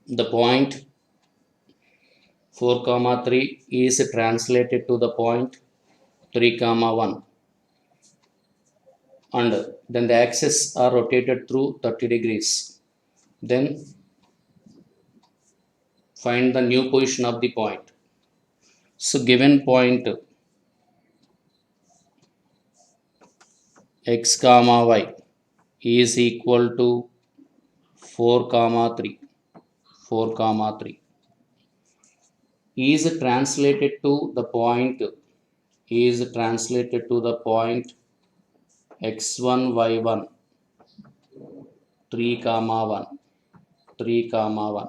the point 4 comma 3 is translated to the point 3 comma 1, and then the axes are rotated through 30 degrees. Then find the new position of the point. So given point x comma y is equal to 4 comma 3 4 comma 3 is translated to the point x1 y1 3 comma 1 3 comma 1,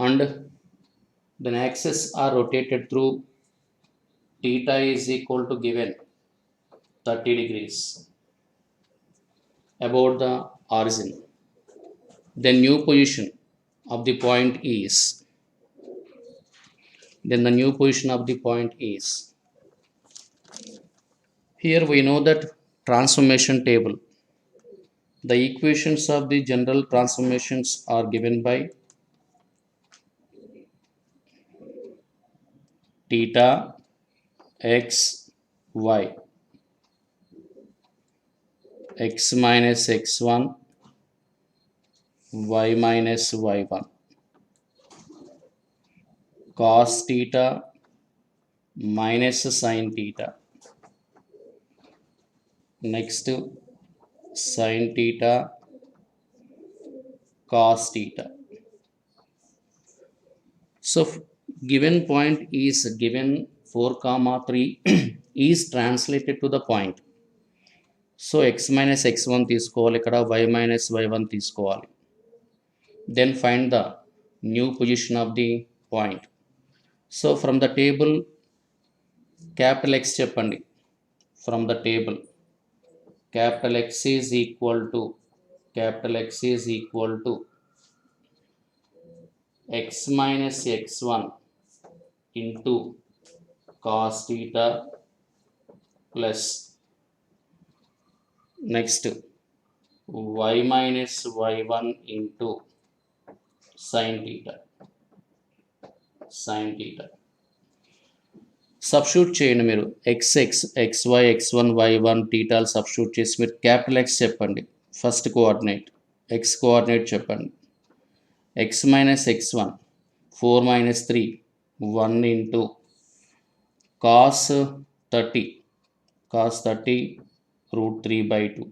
and then axes are rotated through theta is equal to given 30 degrees about the origin. The new position of the point is here we know that transformation table. The equations of the general transformations are given by theta x y x minus x1 y minus y1 cos theta minus sin theta, next sin theta cos theta. So given point is given 4 comma 3 is translated to the point. So x minus x1 తీసుకోవాలి, ఇక్కడ y minus y1 తీసుకోవాలి. Then find the new position of the point. So from the table capital X చెప్పండి. From the table capital X is equal to x minus x1 into cos theta plus next y minus y1 into sin theta. Substitute చేయండి మీరు. xx xy x1 y1 థీటాలు substitute చేసి మీరు capital X చెప్పండి. First coordinate x coordinate చెప్పండి. x minus x1 4 minus 3 1 into cos 30 root 3 by 2,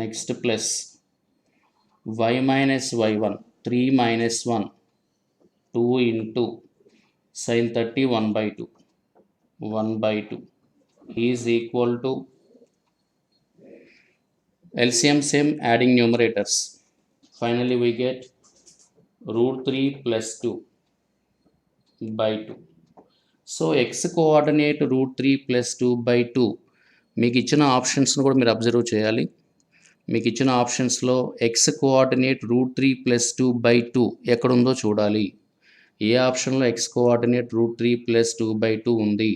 next plus y minus y1 3 minus 1 2 into sin 30 1 by 2 is equal to LCM same, adding numerators. Finally we get root 3 plus 2 by 2. So x coordinate root 3 plus 2 by 2. మీకు ఇచ్చిన ఆప్షన్స్ను కూడా మీరు observe చేయాలి. మీకు ఇచ్చిన ఆప్షన్స్లో X coordinate root 3 plus 2 by 2 ఎక్కడుందో చూడాలి. ఏ ఆప్షన్లో X coordinate root 3 plus 2 by 2 ఉంది?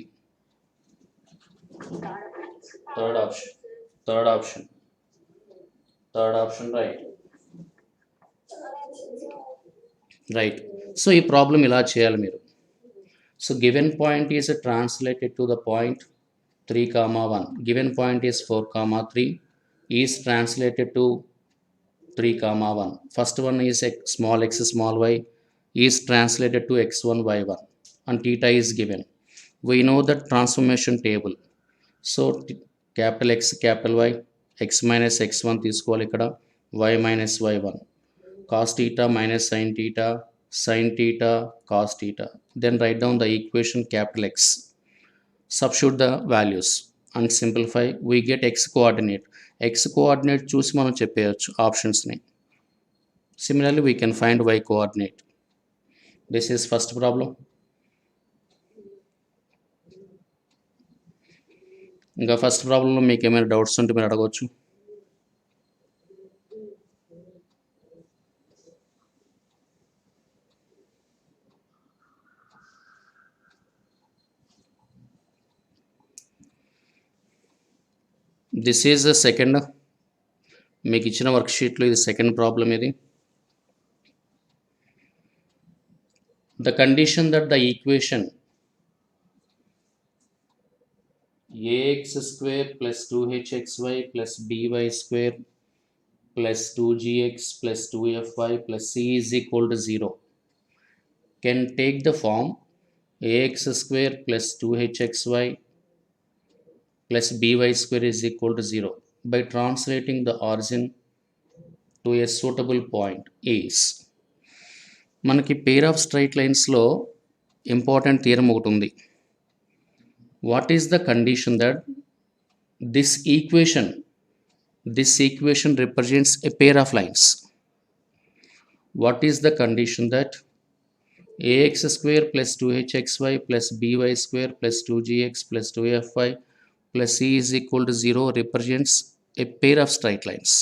Third option right. సో ఈ ప్రాబ్లం ఇలా చేయాలి మీరు. So given point is translated to the point 3 comma 1. Given point is 4 comma 3 is translated to 3 comma 1. First one is small x small y is translated to x1 y1 and theta is given. We know the transformation table. So capital X capital Y x minus x1 తీసుకోవాలి, ఇక్కడ y minus y1 cos theta minus sin theta cos theta. Then write down the equation capital X. Substitute the values and simplify. We get x coordinate చూసి మనం చెప్పేయచ్చు ఆప్షన్స్ని. Similarly we can find y coordinate. This is first problem. ఇంకా first ప్రాబ్లంలో మీకు ఏమైనా doubts ఉంటే మీరు అడగవచ్చు. This is the second, మీకు ఇచ్చిన వర్క్షీట్లో ఇది సెకండ్ ప్రాబ్లం. ఇది the condition that the equation ax square plus 2hxy plus by square plus 2gx plus 2fy plus c is equal to 0 can take the form ax square plus 2hxy plus by square is equal to 0 by translating the origin to a suitable point is. మనకి pair of straight లైన్స్లో important theorem ఒకటి ఉంది. What is the condition that this equation represents a pair of lines? What is the condition that ax square plus 2hxy plus by square plus 2gx plus 2fy plus c is equal to 0 represents a pair of straight lines.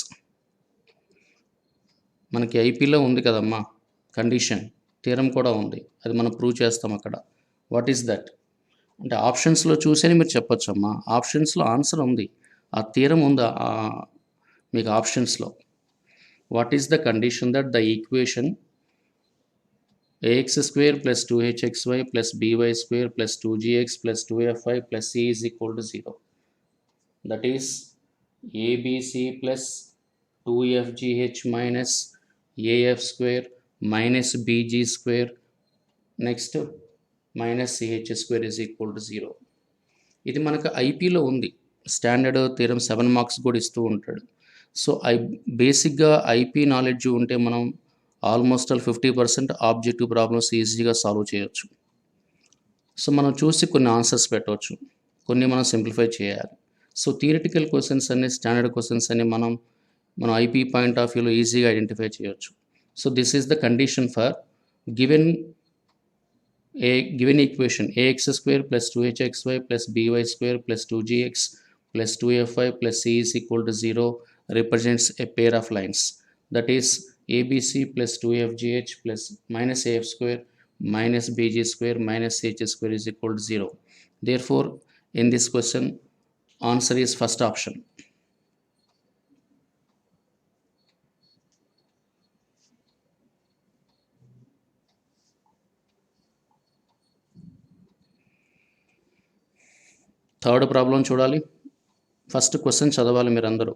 మనకి ఐపీలో ఉంది కదమ్మా condition, theorem కూడా ఉంది, అది మనం prove చేస్తాం అక్కడ. What is that అంటే ఆప్షన్స్లో చూసేని మీరు చెప్పొచ్చు అమ్మా, ఆప్షన్స్లో ఆన్సర్ ఉంది, ఆ థియరం ఉందా మీకు ఆప్షన్స్లో. What is the condition that the equation ax square plus 2hxy plus by square plus 2gx plus 2fy plus c is equal to 0. That is abc plus 2fgh minus af square minus bg square next minus ch square is equal to 0. ఇది మనకు ఐపీలో ఉంది, standard theorem 7 marks కూడా ఇస్తూ ఉంటాడు. So బేసిక్గా IP knowledge ఉంటే మనం almost all 50% objective problems ఈజీగా సాల్వ్ చేయొచ్చు. సో మనం చూసి కొన్ని ఆన్సర్స్ పెట్టవచ్చు, కొన్ని మనం సింప్లిఫై చేయాలి. సో థియరిటికల్ క్వశ్చన్స్ అన్ని, స్టాండర్డ్ క్వశ్చన్స్ అన్ని మనం ఐపీ పాయింట్ ఆఫ్ వ్యూలో ఈజీగా ఐడెంటిఫై చేయొచ్చు. So this is the condition for given equation ax square plus 2hxy plus by square plus 2gx plus 2fy plus c is equal to 0 represents a pair of lines, that is abc plus 2fgh plus minus af square minus bg square minus h square is equal to 0. Therefore, in this question, answer is first option. Third problem చూడాలి. First question చదవాలి మీరందరూ.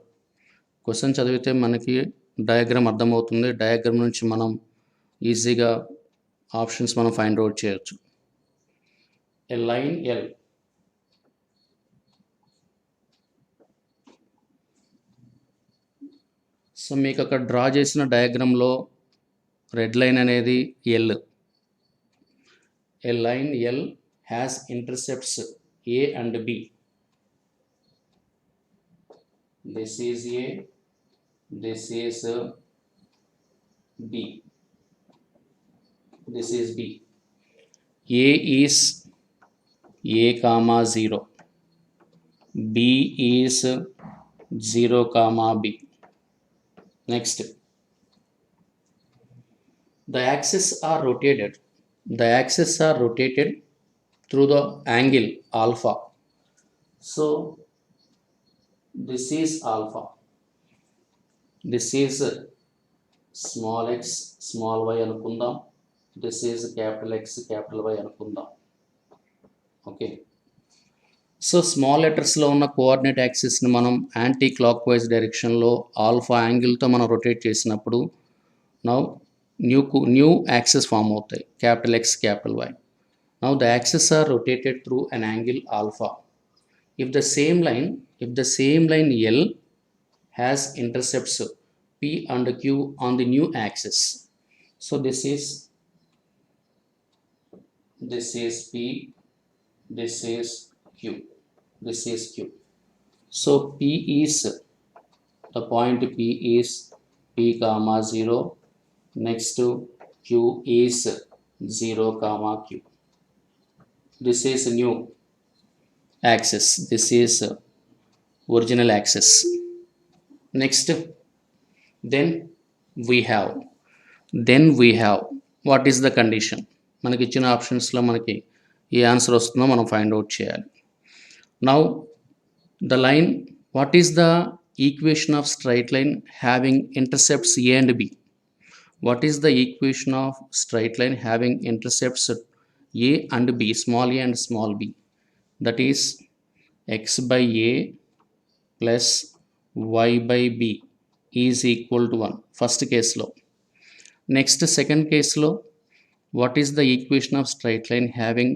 Question చదివితే మనకి diagram అర్థమవుతుంది, diagram నుంచి మనం ఈజీగా options మనం ఫైండ్ అవుట్ చేయొచ్చు. ఎ లైన్ ఎల్ సో మీకు అక్కడ డ్రా చేసిన డయాగ్రామ్లో రెడ్ లైన్ అనేది L. A line L has intercepts a and b. This is a, this is b, this is b. A is a comma 0, b is 0 comma b. Next, the axes are rotated through the angle alpha. So this is alpha, this is small x small y anukundam, this is capital X capital Y anukundam. Okay, so small letters లో ఉన్న coordinate యాక్సిస్ని మనం anti clock wise డైరెక్షన్లో alpha యాంగిల్తో మనం rotate చేసినప్పుడు now new axis form అవుతాయి, capital X capital Y. Now the axes are rotated through an angle alpha. If the same line L has intercepts P and Q on the new axis. So this is P, this is Q, this is Q. So P is, the point P is P comma 0. Next to Q is 0 comma Q. This is a new axis, this is original axis. Next, then we have what is the condition? మనకి ఇచ్చిన ఆప్షన్స్లో మనకి ఏ answer వస్తుందో మనం find out చేయాలి. Now the line, what is the equation of straight line having intercepts a and b? What is the equation of straight line having intercepts a and b, small a and small b? That is x by a plus y by b is equal to 1. First case law. Next, second case law. What is the equation of straight line having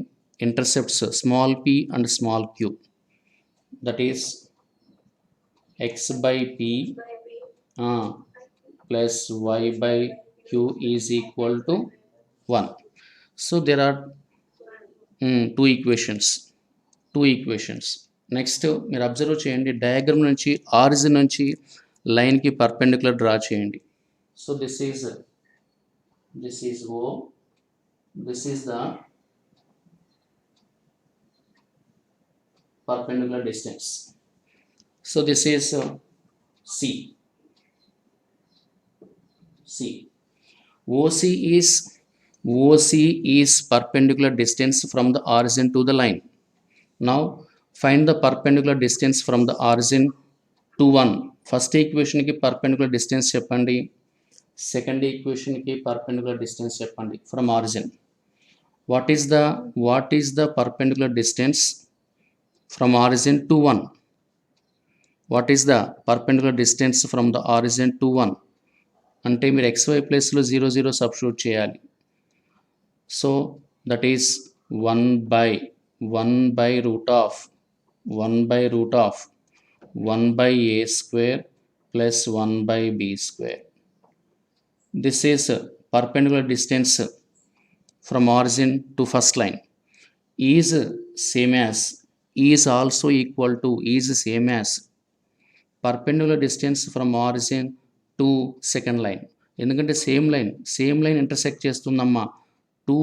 intercepts small p and small q? That is x by p plus y by q is equal to 1. So there are two equations. Next మీరు observe చేయండి, diagram నుంచి origin నుంచి లైన్కి perpendicular draw చేయండి. So this is O, this is the perpendicular distance. So this is C. OC is perpendicular distance from the origin to the line. Now find the perpendicular distance from the origin to 1. First equation ki perpendicular distance cheppandi, second equation ki perpendicular distance cheppandi from origin. What is the perpendicular distance from origin to 1? What is the perpendicular distance from the origin to 1? అంటే మీరు xy ప్లేస్లో 0 0 substitute చేయాలి. So that is 1 by root of 1 by a square plus 1 by b square. This is perpendicular distance from origin to first line is same as, is also equal to, is same as perpendicular distance from origin to second line. ఎందుకంటే same line intersect చేస్తుందమ్మా. Two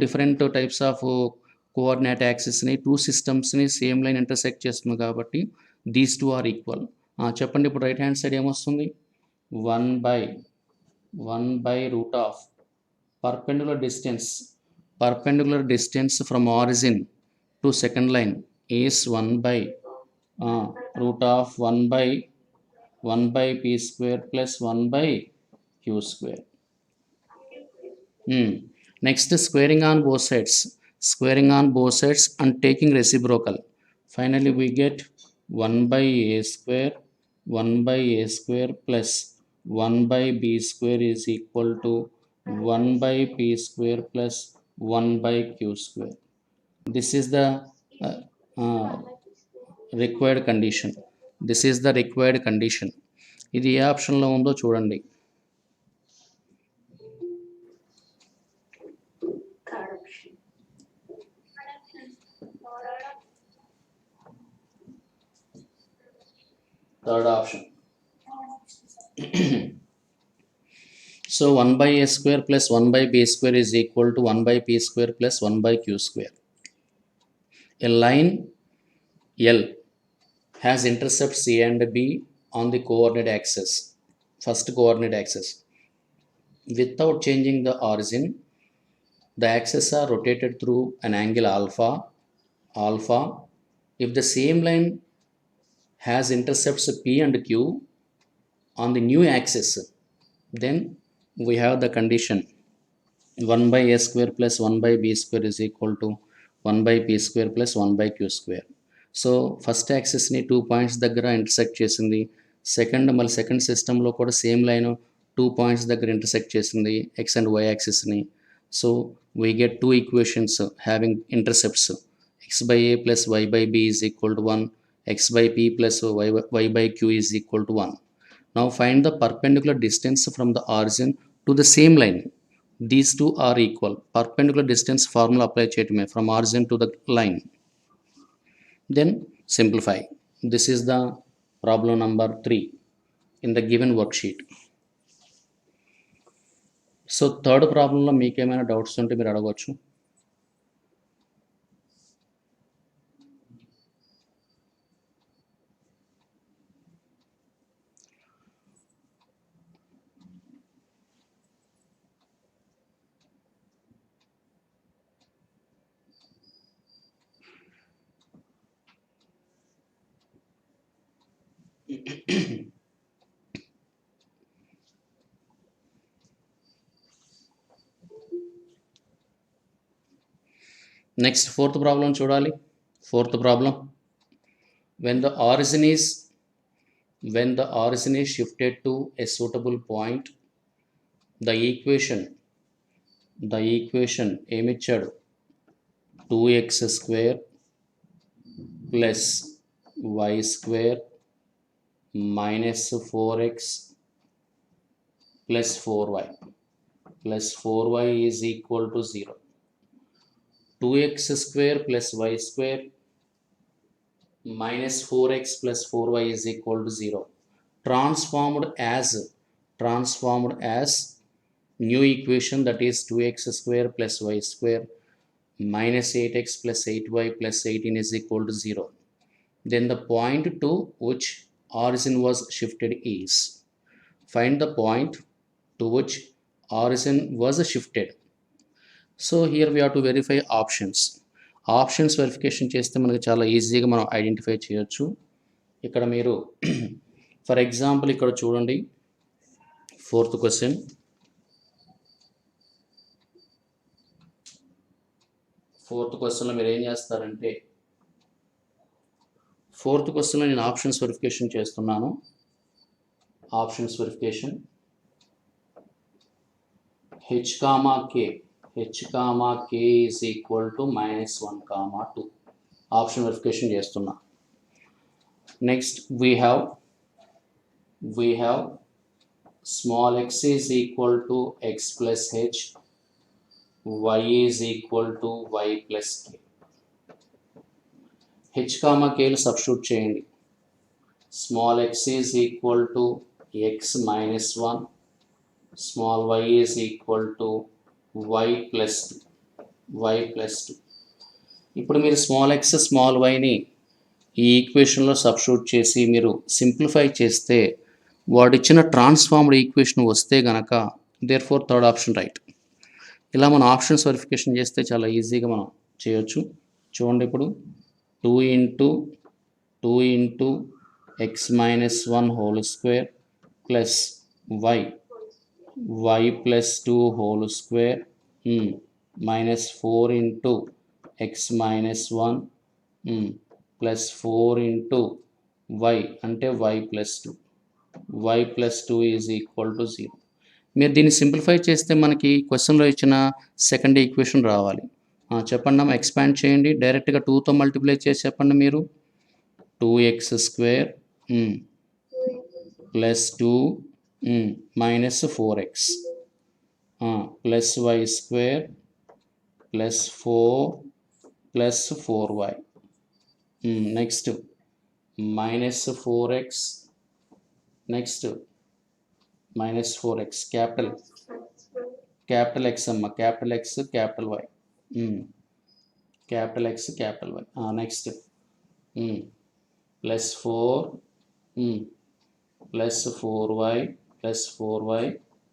different types of coordinate యాక్సిస్ని, two సిస్టమ్స్ని same line intersect చేస్తుంది కాబట్టి these two are equal. చెప్పండి ఇప్పుడు right hand side ఏమొస్తుంది? 1 by root of perpendicular distance from origin to second line is 1 by root of 1 by p square plus 1 by q square. Next, squaring on both sides and taking reciprocal. Finally we get 1 by a square plus 1 by b square is equal to 1 by p square plus 1 by q square. This is the required condition. ఇది ఏ ఆప్షన్లో ఉందో చూడండి. Third option. So 1 by a square plus 1 by b square is equal to 1 by p square plus 1 by q square. A line L has intercepts C and B on the coordinate axis, first coordinate axis. Without changing the origin, the axes are rotated through an angle alpha. If the same line has intercepts P and Q on the new axis, then we have the condition 1 by a square plus 1 by b square is equal to 1 by p square plus 1 by q square. So first యాక్సిస్ని 2 points దగ్గర intersect చేసింది. Second సిస్టంలో కూడా same line 2 points దగ్గర intersect చేసింది x and y యాక్సిస్ని. So we get two equations having intercepts. X by a plus y by b is equal to 1, x by p plus y by q is equal to 1. Now find the perpendicular distance from the origin to the same line. These two are equal. Perpendicular distance formula apply cheyatame from origin to the line. Then simplify. This is the problem number 3 in the given worksheet. So third problem lo meek emaina doubts unte meer adagachu. Next fourth problem చూడాలి. Fourth problem, when the origin is shifted to a suitable point, the equation ఏమిచ్చాడు, 2x square plus y square minus 4x plus 4y is equal to 0. 2x square plus y square minus 4x plus 4y is equal to 0. Transformed as new equation, that is 2x square plus y square minus 8x plus 8y plus 18 is equal to 0. Then the point to which origin was shifted is, find the point to which origin was shifted. So here we have to verify options verification చేస్తే మనకి చాలా ఈజీగా మనం identify చేయొచ్చు. ఇక్కడ మీరు for example ఇక్కడ చూడండి, ఫోర్త్ క్వశ్చన్లో మీరు ఏం చేస్తారంటే, ఫోర్త్ క్వశ్చన్లో నేను ఆప్షన్స్ వెరిఫికేషన్ చేస్తున్నాను. Options verification h, k is equal to -1, 2 option verification చేస్తున్నా. Next we have small x is equal to x plus h, y is equal to y plus k. h, kలు substitute చేయండి. Small x is equal to x minus 1, small y is equal to y plus 2. ఇప్పుడు మీరు small x small yని ఈ ఈక్వేషన్లో substitute చేసి మీరు simplify చేస్తే వాడిచ్చిన transformed equation వస్తే గనక therefore third option right. ఇలా మనం ఆప్షన్స్ వెరిఫికేషన్ చేస్తే చాలా ఈజీగా మనం చేయొచ్చు. చూడండి, ఇప్పుడు 2 into x minus 1 whole square plus y plus 2 whole square minus 4 into x minus 1 plus 4 into y అంటే y plus 2 is equal to 0. మీరు దీన్ని సింప్లిఫై చేస్తే మనకి క్వశ్చన్లో ఇచ్చిన సెకండ్ ఈక్వేషన్ రావాలి. చెప్పండి అమ్మా, ఎక్స్పాండ్ చేయండి. డైరెక్ట్గా 2తో మల్టిప్లై చేసి చెప్పండి మీరు. 2x square plus 2 minus 4x plus y square plus 4 plus 4y. Next minus 4x, next minus 4x, capital X amma, capital X capital Y, capital X capital Y. Next plus 4 plus 4y plus 4y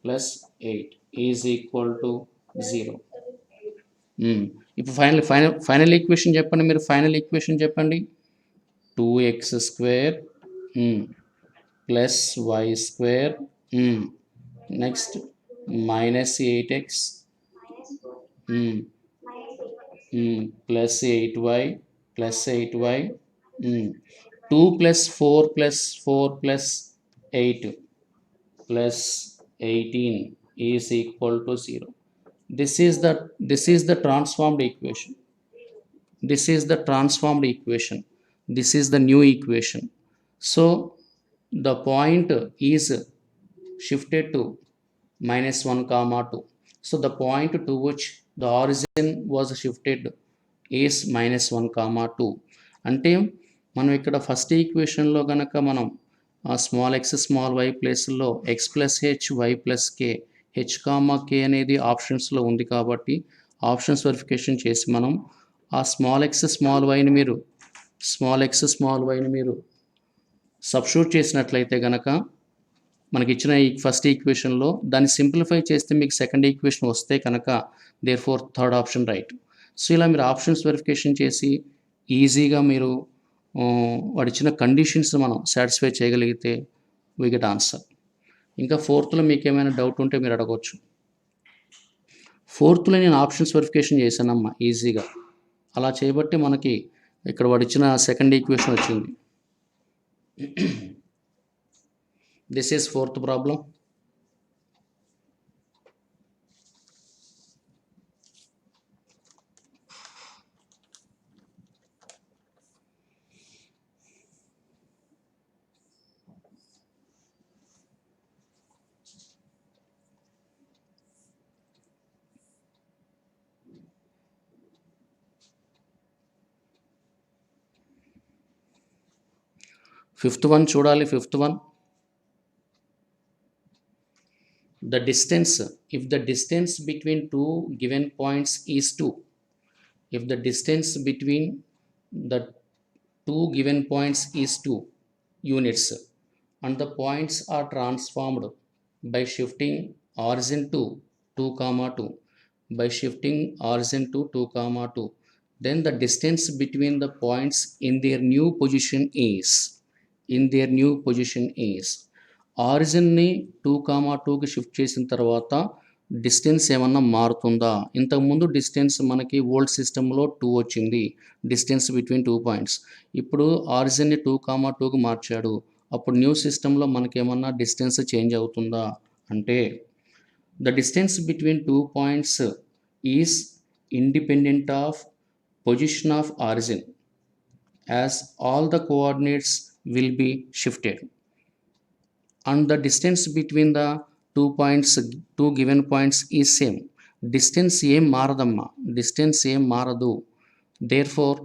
plus 8 is equal to 0. ఇప్పుడు final equation చెప్పండి మీరు. Final equation చెప్పండి. 2x square plus y square next minus 8x plus 8y plus 8y 2 plus 4 plus 4 plus 8 plus 18 is equal to 0. This is the transformed equation. This is the transformed equation. This is the new equation. So the point is shifted to -1, 2. So the point to which the origin was shifted is -1, 2. అంటే మనం ఇక్కడ first ఈక్వేషన్లో కనుక మనం small x small why ప్లేస్లో X plus H Y plus K H K అనేది ఆప్షన్స్లో ఉంది కాబట్టి ఆప్షన్స్ వెరిఫికేషన్ చేసి మనం ఆ స్మాల్ ఎక్స్ స్మాల్ వైని మీరు సబ్స్టిట్యూట్ చేసినట్లయితే కనుక మనకి ఇచ్చిన ఈ ఫస్ట్ ఈక్వేషన్లో దాన్ని సింప్లిఫై చేస్తే మీకు సెకండ్ ఈక్వేషన్ వస్తే కనుక therefore third option right. So ఇలా మీరు ఆప్షన్స్ వెరిఫికేషన్ చేసి ఈజీగా మీరు వాడిచ్చిన కండిషన్స్ మనం సాటిస్ఫై చేయగలిగితే వీ గెట్ ఆన్సర్. ఇంకా ఫోర్త్లో మీకు ఏమైనా డౌట్ ఉంటే మీరు అడగవచ్చు. ఫోర్త్లో నేను ఆప్షన్స్ వెరిఫికేషన్ చేశానమ్మా ఈజీగా. అలా చేయబట్టి మనకి ఇక్కడ వాడు ఇచ్చిన సెకండ్ ఈక్వేషన్ వచ్చింది. This is fourth problem. Fifth one చూడాలి. Fifth one, the distance, if the distance between two given points is 2, if the distance between the two given points is 2 units and the points are transformed by shifting origin to 2 comma 2, by shifting origin to 2 comma 2, then the distance between the points in their new position is, in their new position is, ఆరిజిన్ని 2,2కి shift చేసిన తర్వాత distance ఏమన్నా మారుతుందా? ఇంతకుముందు distance మనకి old సిస్టంలో 2 వచ్చింది, డిస్టెన్స్ బిట్వీన్ 2 పాయింట్స్. ఇప్పుడు ఆరిజిన్ని 2,2కి మార్చాడు, అప్పుడు న్యూ సిస్టంలో మనకేమన్నా డిస్టెన్స్ చేంజ్ అవుతుందా అంటే, the distance between 2 points is independent of position of origin as all the coordinates will be shifted. And the distance between the 2 given points is same. Distance ఏం మారదమ్మా, distance ఏం మారదు. therefore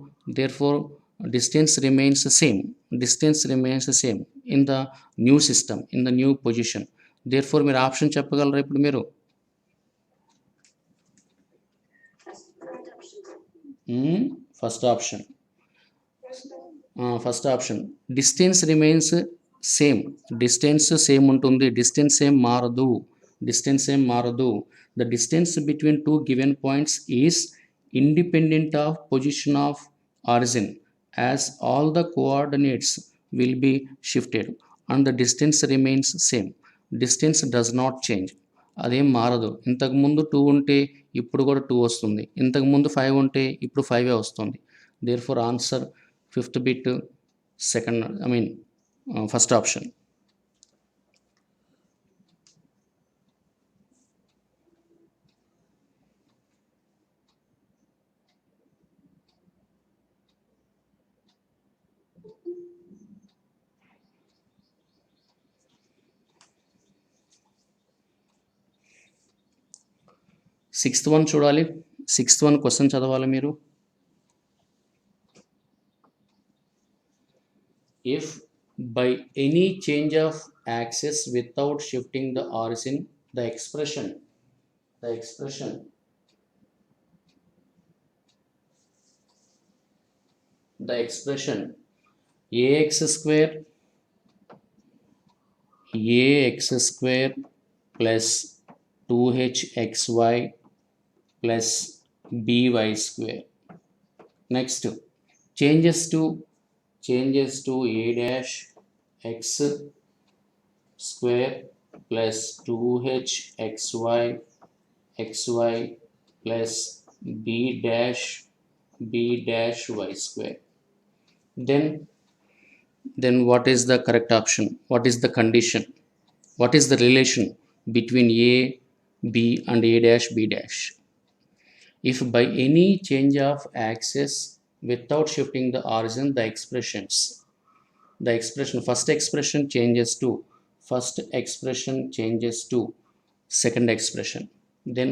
distance remains same, distance remains same in the new system, in the new position. therefore మీరు option చెప్పగలరా ఇప్పుడు మీరు? First option, first option, distance remains same, distance same ఉంటుంది, distance ఏం మారదు, డిస్టెన్స్ ఏం మారదు. The distance between 2 given points is independent of position of origin as all the coordinates will be shifted and the distance remains same. Distance does not change, అదేం మారదు. ఇంతకుముందు 2 ఉంటే ఇప్పుడు కూడా 2 వస్తుంది, ఇంతకుముందు 5 ఉంటే ఇప్పుడు 5 వస్తుంది. therefore answer fifth bit second, first option. Sixth one చూడాలి. సిక్స్త్ వన్ క్వశ్చన్ చదవాలి మీరు. If by any change of axis without shifting the origin, the expression ax square plus 2hxy plus by square, next changes to a dash x square plus 2hxy plus b dash y square. Then what is the correct option? What is the condition? What is the relation between a, b and a dash b dash? If by any change of axis without shifting the origin, the expression first expression changes to second expression. Then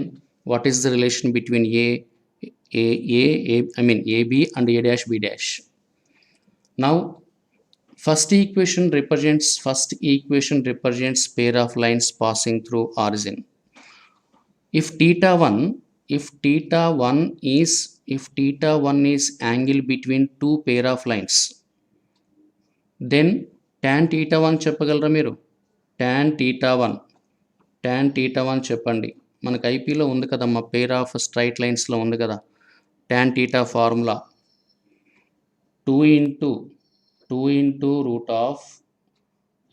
what is the relation between ab and a dash b dash? Now first equation represents pair of lines passing through origin. If theta 1 is angle between two pair of lines, then tan theta 1 చెప్పగలరా మీరు? tan theta 1 చెప్పండి. మనకు ఐపీలో ఉంది కదమ్మా, పేర్ of straight లైన్స్లో ఉంది కదా tan theta formula, 2 into root of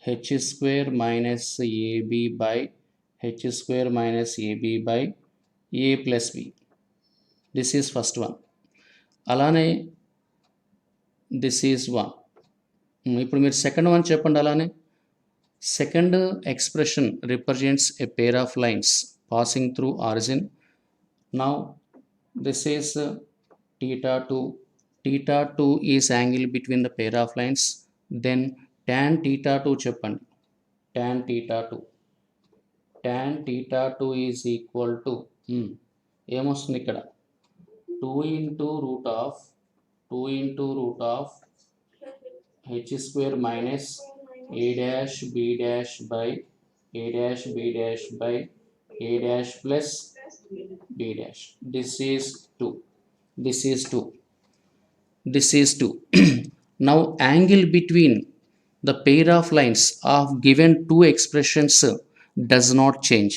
h square minus ab by h square minus ab by a plus b. This is first one. అలానే దిస్ ఈజ్ 1. ఇప్పుడు మీరు సెకండ్ వన్ చెప్పండి. అలానే second expression represents a pair of lines passing through origin. Now this is theta 2. Theta 2 is angle between the pair of lines. Then tan theta 2 చెప్పండి. Tan theta 2. Tan theta 2 is equal to ఏమొస్తుంది ఇక్కడ 2 into root of h square minus a dash b dash by a dash b dash by a dash plus b dash. This is 2. This is 2. This is 2. Now angle between the pair of lines of given two expressions does not change.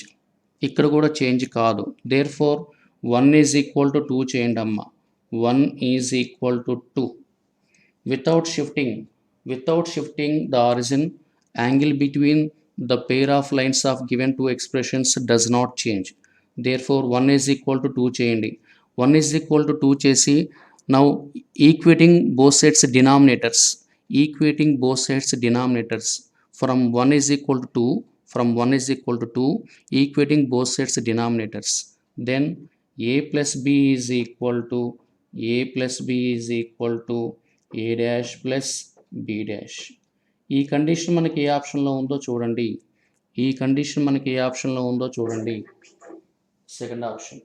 ఇక్కడ కూడా change కాదు. Therefore 1 is equal to 2 చేయండి అమ్మ. 1 is equal to 2. Without shifting the origin, angle between the pair of lines of given two expressions does not change. Therefore 1 is equal to 2 చేయండి. 1 is equal to 2 చేసి now equating both sides denominators. From 1 is equal to 2, equating both sides denominators. Then a plus b is equal to a dash plus b dash. ఈ condition మనకి ఏ ఆప్షన్లో ఉందో చూడండి. Second option.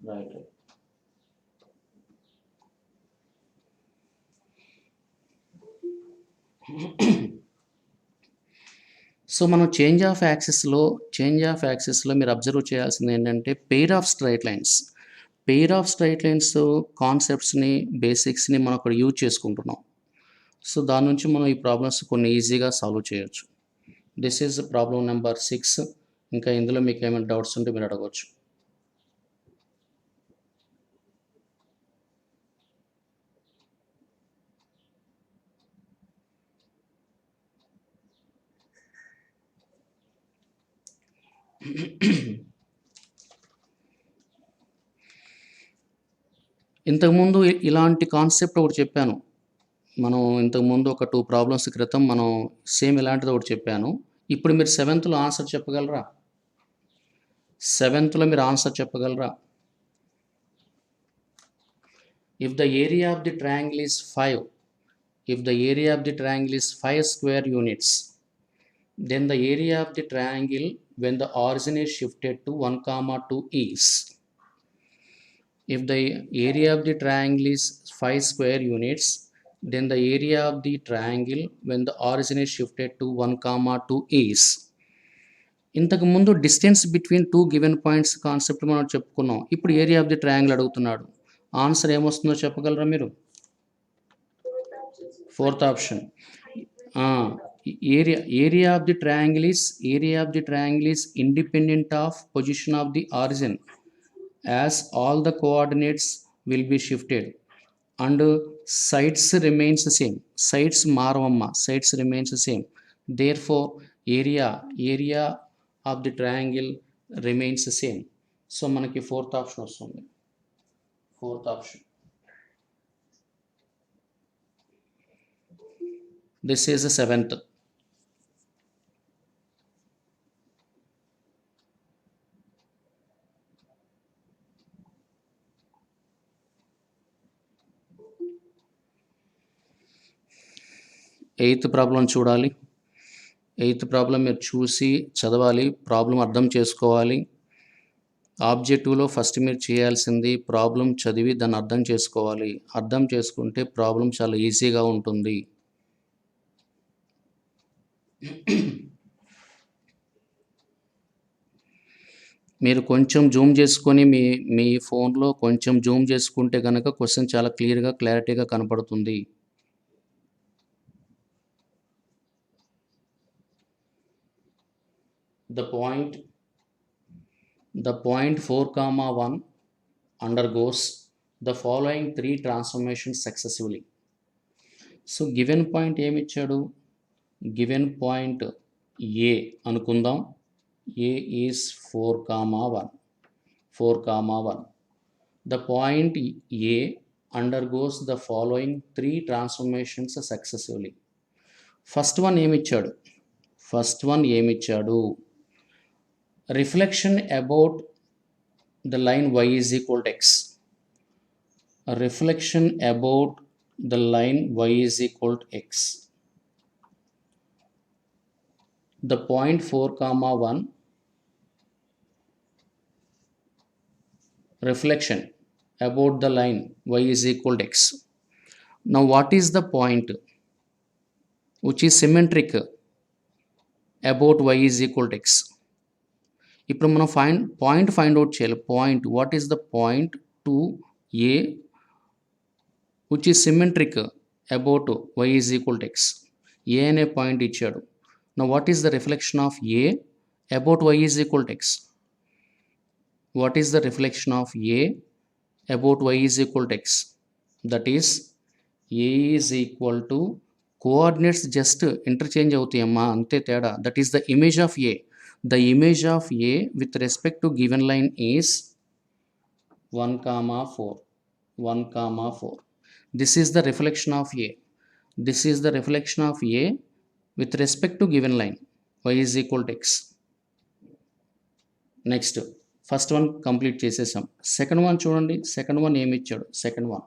Right. So మనం change of యాక్సిస్లో మీరు observe చేయాల్సింది ఏంటంటే pair of straight lines కాన్సెప్ట్స్ని బేసిక్స్ని మనం అక్కడ యూజ్ చేసుకుంటున్నాం. సో దాని నుంచి మనం ఈ ప్రాబ్లమ్స్ కొన్ని ఈజీగా సాల్వ్ చేయొచ్చు. This is problem number 6. ఇంకా ఇందులో మీకు ఏమైనా డౌట్స్ ఉంటే మీరు అడగవచ్చు. ఇంతకుముందు ఇలాంటి కాన్సెప్ట్ ఒకటి చెప్పాను. మనం ఇంతకుముందు ఒక 2 ప్రాబ్లమ్స్ క్రితం మనం సేమ్ ఇలాంటిది ఒకటి చెప్పాను. ఇప్పుడు మీరు 7th ఆన్సర్ చెప్పగలరా? 7th మీరు ఆన్సర్ చెప్పగలరా? If the area of the triangle is 5 square units, then the area of the triangle when the origin is shifted to 1, 2 is. If the area of the triangle is 5 square units, then the area of the triangle when the origin is shifted to 1, 2 is. ఇంతకు ముందు distance between 2 given points concept మనం చెప్పుకున్నాం. ఇప్పుడు area of the triangle అడుగుతున్నాడు. Answer ఏమొస్తుందో చెప్పగలరా మీరు? 4th option. area of the triangle is independent of position of the origin, as all the coordinates will be shifted and sides remains the same. Sides maravamma, sides remains the same. Therefore area of the triangle remains the same. So manaki 4th option vastundi. 4th option. This is the 7th. Eighth problem చూడాలి. 8th problem మీరు చూసి చదవాలి, problem అర్థం చేసుకోవాలి. ఆబ్జెక్టివ్లో first మీరు చేయాల్సింది problem చదివి దాన్ని అర్థం చేసుకోవాలి. అర్థం చేసుకుంటే ప్రాబ్లం చాలా ఈజీగా ఉంటుంది. మీరు కొంచెం జూమ్ చేసుకొని మీ ఫోన్లో కొంచెం జూమ్ చేసుకుంటే కనుక క్వశ్చన్ చాలా క్లారిటీగా కనపడుతుంది. The point 4, 1 undergoes the following 3 transformations successively. So given point ఏమి ఇచ్చాడు? గివెన్ పాయింట్ ఏ అనుకుందాం. ఏ is 4, 1. The point A undergoes the following 3 transformations successively. First one ఏమిచ్చాడు reflection about the line y is equal to x. A reflection about the line y is equal to x. The point 4 comma 1 reflection about the line y is equal to x. Now what is the point which is symmetric about y is equal to x? ఇప్పుడు మనం point find out చేయాలి. Point what is the point to A which is symmetric about y is equal to x. A అనే point ఇచ్చాడు. Now what is the reflection of A about y is equal to x? What is the reflection of A about y is equal to x? That is A is equal to coordinates just interchange అవుతాయమ్మా, అంతే తేడా. That is the image of A. The image of A with respect to given line is 1, 4. 1, 4. This is the reflection of A. This is the reflection of A with respect to given line y is equal to x. Next, first one complete చేసేసాం. Second one చూడండి. Second one ఏమి ఇచ్చాడు? Second one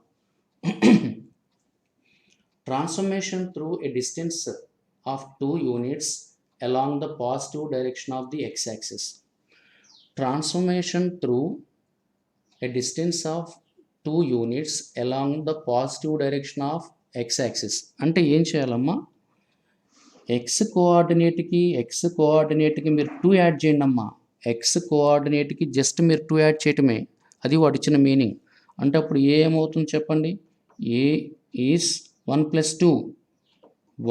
transformation through a distance of 2 units along the positive direction of the x-axis. Transformation through a distance of 2 units along the positive direction of x-axis. అంటే ఏం చేయాలమ్మా? X కోఆర్డినేట్కి మీరు 2 add చేయండి అమ్మా. X కోఆర్డినేట్కి just మీరు 2 add చేయటమే, అది వాడు ఇచ్చిన మీనింగ్. అంటే అప్పుడు ఏ ఏమవుతుంది చెప్పండి? ఏ is 1 + 2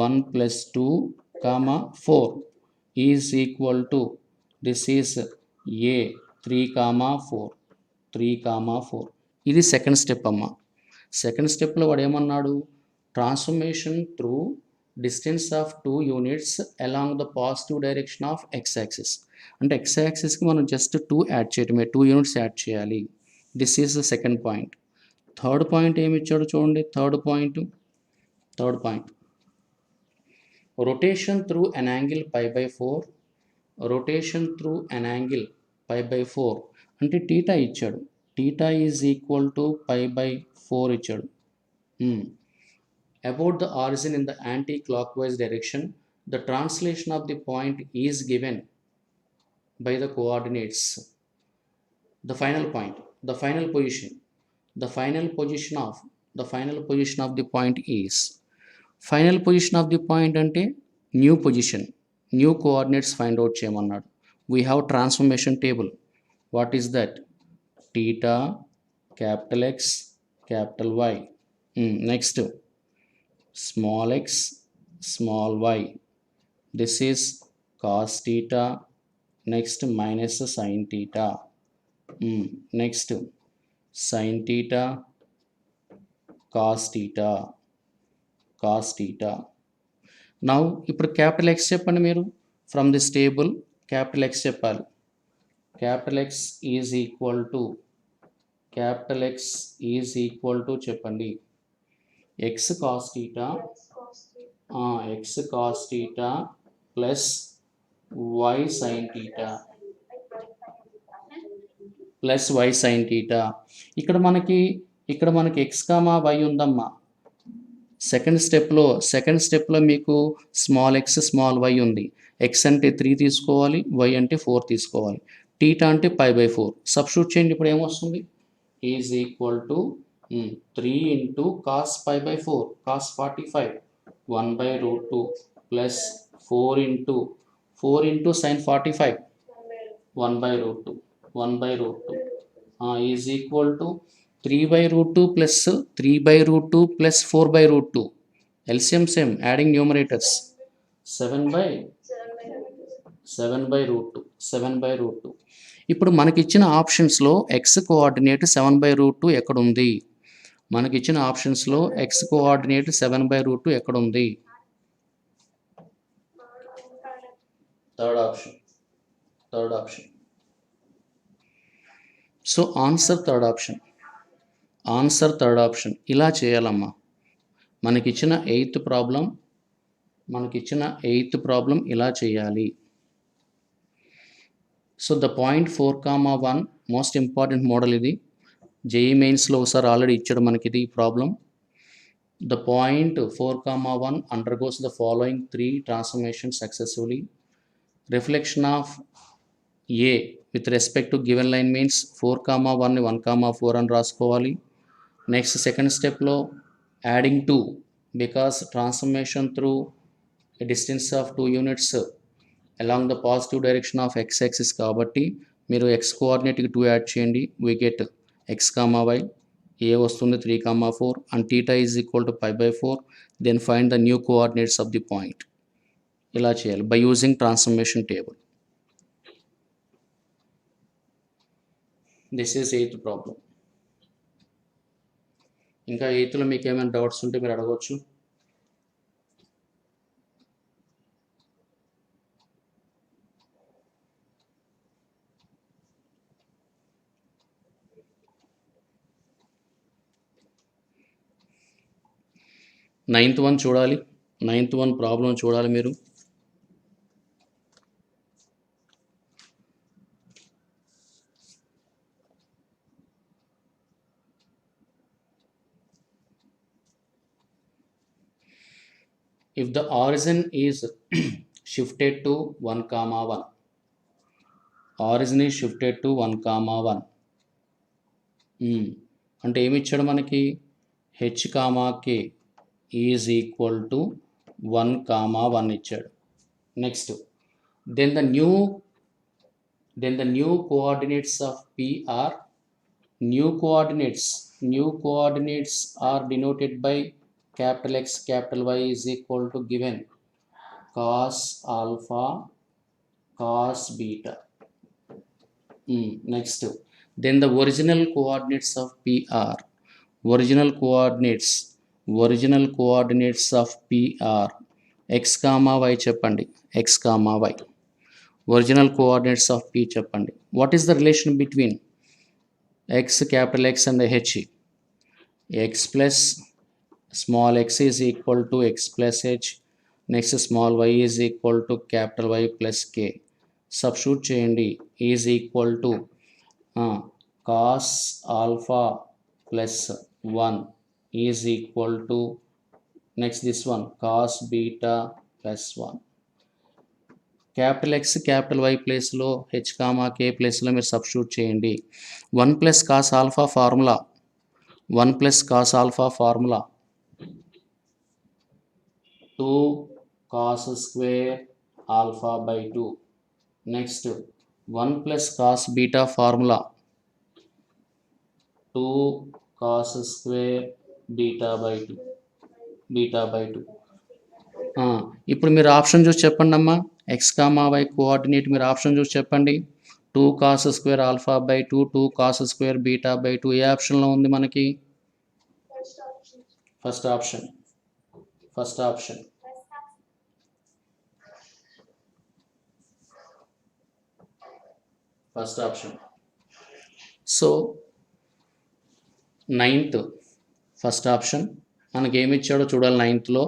1 + 2 4 is equal to, this is a 3 4 3 4. ఇది సెకండ్ స్టెప్ అమ్మ. సెకండ్ స్టెప్లో వాడు ఏమన్నాడు? Transformation through distance of 2 units along the positive direction of X axis. అంటే ఎక్స్ యాక్సిస్కి మనం జస్ట్ 2 యాడ్ చేయటమే, 2 units యాడ్ చేయాలి. This is the second point. Third point ఏమి ఇచ్చాడు చూడండి. Third point rotation through an angle π/4. rotation through an angle π/4 అంటే theta ఇచ్చాడు. Theta is equal to π/4 ఇచ్చాడు. about the origin in the anti-clockwise direction, the translation of the point is given by the coordinates. The final point, the final position of the point is, final position of the point అంటే new position, new coordinates find out చేయమన్నాడు. We have transformation table. What is that? Theta, capital x, capital y. Next small x, small y. This is cos theta. Next minus sine theta. Next sine theta, cos theta. Now ఇప్పుడు capital x చెప్పండి మీరు. From this table capital x చెప్పాలి. Capital x is equal to చెప్పండి x cos theta plus why sine theta. ఇక్కడ మనకి X comma why ఉందమ్మా. Second స్టెప్లో మీకు స్మాల్ ఎక్స్, స్మాల్ వై ఉంది. ఎక్స్ అంటే 3 తీసుకోవాలి, వై అంటే 4 తీసుకోవాలి. టీటా అంటే π/4. సబ్స్టిట్యూట్ చేయండి. ఇప్పుడు ఏమొస్తుంది? Is equal to 3 × cos π/4 cos 45 1/√2 plus 4 × sin 45 1/√2 is equal to 3/√2 plus 3/√2 plus 4/√2. LCM same, adding numerators. 7/√2. ఇప్పుడు మనకిచ్చిన ఆప్షన్స్లో ఎక్స్ కోఆర్డినేట్ 7/√2 ఎక్కడుంది? మనకిచ్చిన ఆప్షన్స్లో ఎక్స్ కోఆర్డినేట్ 7/√2 ఎక్కడుంది? Third option. So answer third option. Answer third option. ఇలా చేయాలమ్మా. మనకిచ్చిన ఎయిత్ ప్రాబ్లం ఇలా చేయాలి. So the point 4,1 most important model ఇది. జేఈ మెయిన్స్లో ఒకసారి ఆల్రెడీ ఇచ్చాడు మనకి ఇది problem. The point 4,1 undergoes the following 3 transformation successively. Reflection of A with respect to given line means 4,1ని 1,4 అని రాసుకోవాలి. నెక్స్ట్ సెకండ్ స్టెప్లో adding 2 because transformation through a distance of 2 units along the positive direction of x axis కాబట్టి మీరు x కోఆర్డినేట్కి 2 add చేయండి. we get x, y, a వస్తుంది 3,4 and theta is equal to pi/4. then find the new coordinates of the point. ఇలా చేయాలి by using transformation table. this is 8th problem. ఇంకా 8thలో మీకు ఏమైనా doubts ఉంటే మీరు అడగవచ్చు. నైన్త్ వన్ ప్రాబ్లం చూడాలి మీరు. if the origin is shifted to 1,1, origin is shifted to 1,1 అంటే ఏమి ఇచ్చాడు మనకి, h, k is equal to 1,1 ఇచ్చాడు. Next then the new coordinates of p are new coordinates are denoted by capital X, capital Y is equal to given cos alpha, cos beta. Next then the original coordinates of p are original coordinates of p are x, y చెప్పండి. x, y original coordinates of p చెప్పండి. what is the relation between x, capital X and the h? x plus small x is equal to x plus h. next small y is equal to capital Y plus k. substitute చేయండి. is equal to cos alpha plus 1 is equal to next this one cos beta plus 1. capital X, capital Y ప్లేస్లో h, k ప్లేస్లో మీరు substitute చేయండి. 1 plus cos alpha formula 2 cos square alpha by 2. next 1 plus cos beta formula 2 cos square beta by 2. ఇప్పుడు మీరు option చూసి చెప్పండి అమ్మా. x, y coordinate మీరు ఆప్షన్ చూసి చెప్పండి. 2 cos square alpha by 2, 2 cos square beta by 2 ఏ ఆప్షన్లో ఉంది మనకి? First option. So ninth first option మనకి ఏమి ఇచ్చాడో చూడాలి. నైన్త్లో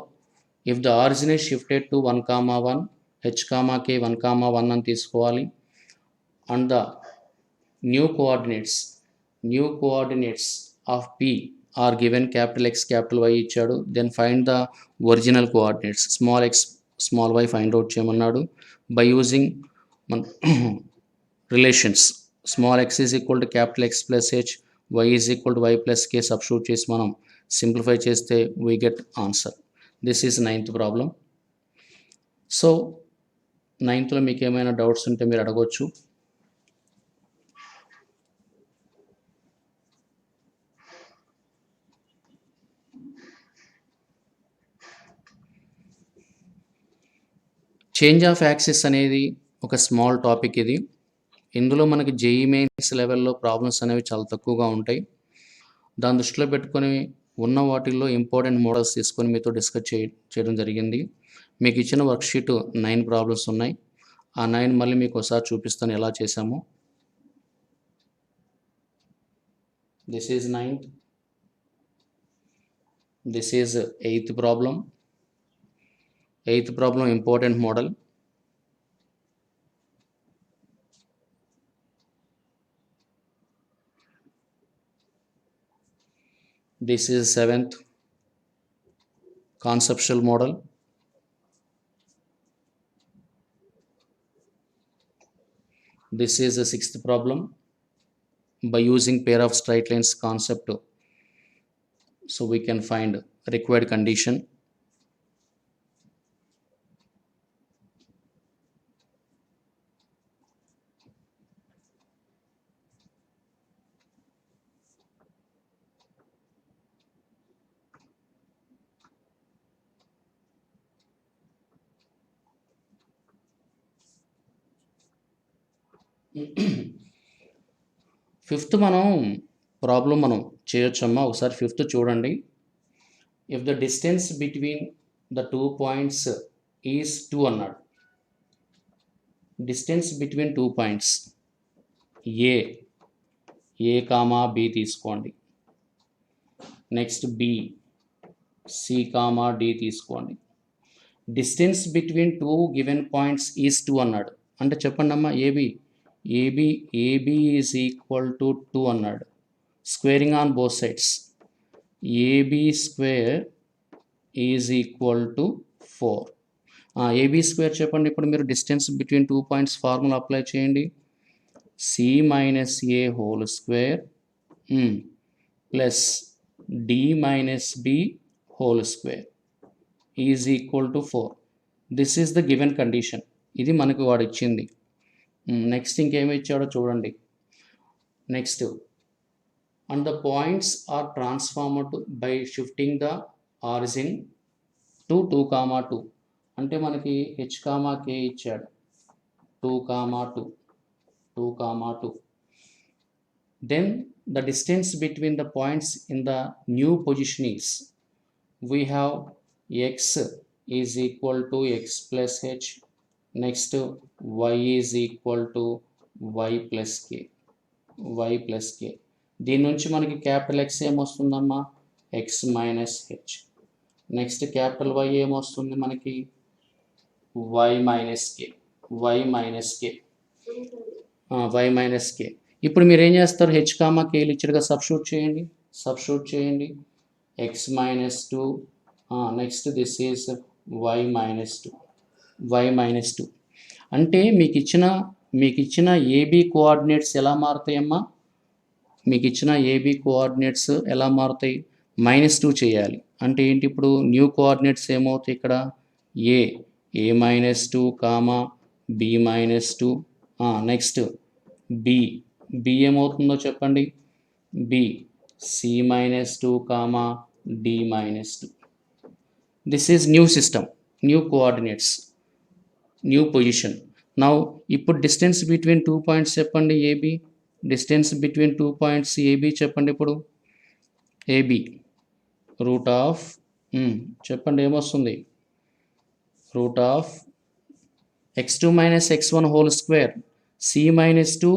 if the origin is shifted to 1,1 h, k 1,1 అని తీసుకోవాలి. And the new coordinates of p are given capital X, capital Y ఇచ్చాడు. Then find the original coordinates small x, small y find out చేయమన్నాడు. By using మన relations small x is equal to capital X plus h, y is equal to y plus k substitute చేసి మనం simplify చేస్తే we get answer. This is ninth problem. So నైన్త్లో మీకు ఏమైనా doubts ఉంటే మీరు అడగవచ్చు. చేంజ్ ఆఫ్ యాక్సిస్ అనేది ఒక స్మాల్ టాపిక్ ఇది. ఇందులో మనకి జేఈ మెయిన్స్ లెవెల్లో ప్రాబ్లమ్స్ అనేవి చాలా తక్కువగా ఉంటాయి. దాన్ని దృష్టిలో పెట్టుకొని ఉన్న వాటిల్లో ఇంపార్టెంట్ మోడల్స్ తీసుకొని మీతో డిస్కస్ చేయడం జరిగింది. మీకు ఇచ్చిన వర్క్షీట్ 9 ప్రాబ్లమ్స్ ఉన్నాయి. ఆ 9 మళ్ళీ మీకు ఒకసారి చూపిస్తాను ఎలా చేసామో. This is 9th. This is eighth problem. Eighth problem, important model. This is seventh, conceptual model. This is the sixth problem. By using pair of straight lines concept, so we can find required condition. Fifth problem మనం చేయొచ్చమ్మా. ఒకసారి fifth చూడండి. If the distance between the 2 points is 2 అన్నాడు. Distance between 2 points A comma B తీసుకోండి. Next B, C comma D తీసుకోండి. Distance between 2 given points is 2 అన్నాడు. అంటే చెప్పండి అమ్మా, ఏబి ఈజ్ ఈక్వల్ టు 2 అన్నాడు. Squaring on both sides. AB square is equal to 4. AB square చెప్పండి. ఇప్పుడు మీరు distance between 2 points formula apply చేయండి. C minus A whole square plus D minus B whole square is equal to 4. This is the given condition. ఇది మనకు వాడు ఇచ్చింది. Next ఇంకేమి ఇచ్చాడో చూడండి. Next, and the points are transformed by shifting the origin to 2, 2. అంటే మనకి h, k ఇచ్చాడు. 2, 2. Then the distance between the points in the new position is, we have x is equal to x plus h. Next, y is equal to y plus k. దీని నుంచి మనకి capital X ఏమొస్తుందమ్మా? x minus H. Next capital Y ఏమొస్తుంది మనకి? y minus కే. ఇప్పుడు మీరు ఏం చేస్తారు? h, kలు ఇచ్చడుగా substitute చేయండి. x minus 2. Next this is y minus 2. అంటే మీకు ఇచ్చిన ఏబీ కోఆర్డినేట్స్ ఎలా మారుతాయమ్మా? ఎలా మారుతాయి? -2 చేయాలి. అంటే ఏంటి? ఇప్పుడు న్యూ కోఆర్డినేట్స్ ఏమవుతాయి ఇక్కడ? A minus 2, B minus 2. Next B ఏమవుతుందో చెప్పండి? B C minus 2, D minus 2. This is new system, new coordinates, new position. Now ఇప్పుడు డిస్టెన్స్ బిట్వీన్ 2 పాయింట్స్ చెప్పండి. డిస్టెన్స్ బిట్వీన్ 2 పాయింట్స్ ఏబి చెప్పండి. ఇప్పుడు ఏబి రూట్ ఆఫ్ చెప్పండి ఏమొస్తుంది? Root of x2 minus x1 whole square, C minus 2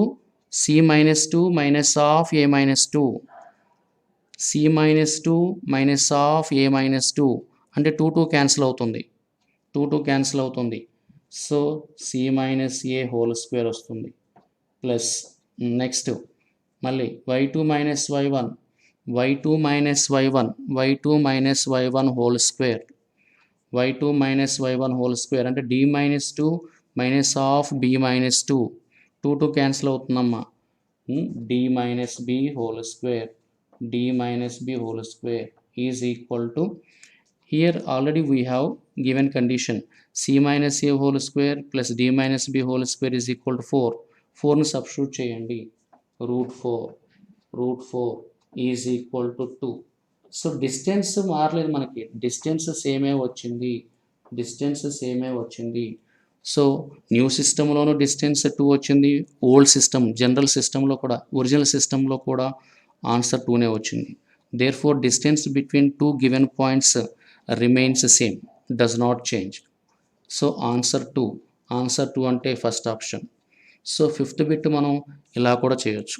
minus of A minus 2, C minus 2 minus of A minus 2. అంటే 2 cancel అవుతుంది. So C minus A whole square వస్తుంది. Plus next మళ్ళీ y2 minus y1 whole square, అంటే d minus 2 minus of b minus 2. 2 cancel అవుతుందమ్మా. d minus b whole square is equal to, here already we have given condition c minus a whole square plus d minus b whole square is equal to 4. 4ని substitute చేయండి. Root 4 is equal to 2. So distance మారలేదు మనకి, distance సేమే వచ్చింది. So new సిస్టంలోనూ distance 2 వచ్చింది. Old system, general సిస్టంలో కూడా, original సిస్టంలో కూడా ఆన్సర్ 2నే వచ్చింది. Therefore distance between 2 given points remains same, does not change. So answer 2 అంటే first option. So fifth bit మనం ఇలా కూడా చేయొచ్చు.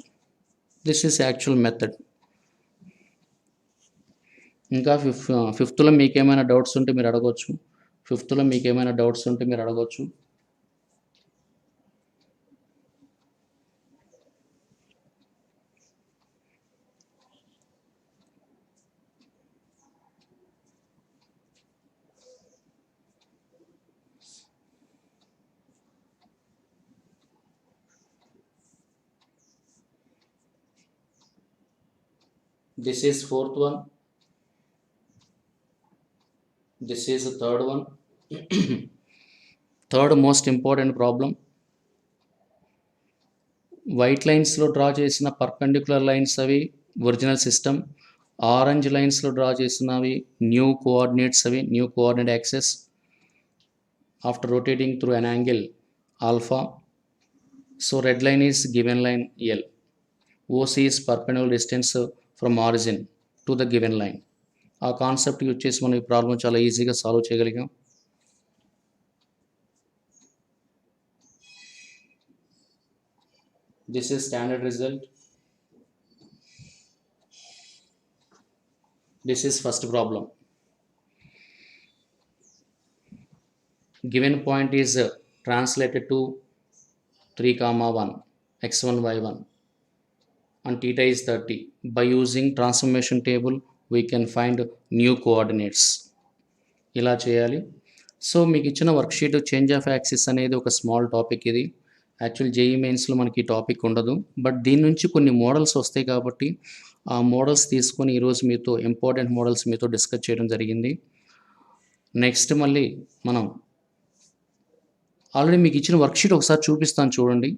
This is actual method. ఇంకా ఫిఫ్త్లో మీకేమైనా డౌట్స్ ఉంటే మీరు అడగవచ్చు. ఫిఫ్త్లో మీకేమైనా డౌట్స్ ఉంటే మీరు అడగవచ్చు. This is fourth one. This is the third one. Third most important problem. White లైన్స్లో డ్రా చేసిన పర్పెండిక్యులర్ లైన్స్ అవి ఒరిజినల్ సిస్టమ్. ఆరెంజ్ లైన్స్లో డ్రా చేసినవి న్యూ కోఆర్డినేట్స్, అవి new coordinate axes after rotating through an angle alpha. So red line is given line L. OC is perpendicular distance from origin to the given line. ఆ concept use చేసి మనం ఈ problem చాలా ఈజీగా solve చేయగలిగాం. This is standard result. This is first problem. Given point is translated to 3,1 x1 y1 and theta is 30. By using transformation table we can find new coordinates. ఇలా చేయాలి. So మీకు ఇచ్చిన వర్క్షీట్ చేంజ్ ఆఫ్ యాక్సిస్ అనేది ఒక small topic. ఇది actual JEE మెయిన్స్లో మనకి ఈ టాపిక్ ఉండదు, బట్ దీని నుంచి కొన్ని మోడల్స్ వస్తాయి కాబట్టి ఆ మోడల్స్ తీసుకొని ఈరోజు మీతో ఇంపార్టెంట్ మోడల్స్ మీతో డిస్కస్ చేయడం జరిగింది. నెక్స్ట్ మళ్ళీ మనం ఆల్రెడీ మీకు ఇచ్చిన వర్క్షీట్ ఒకసారి చూపిస్తాను చూడండి.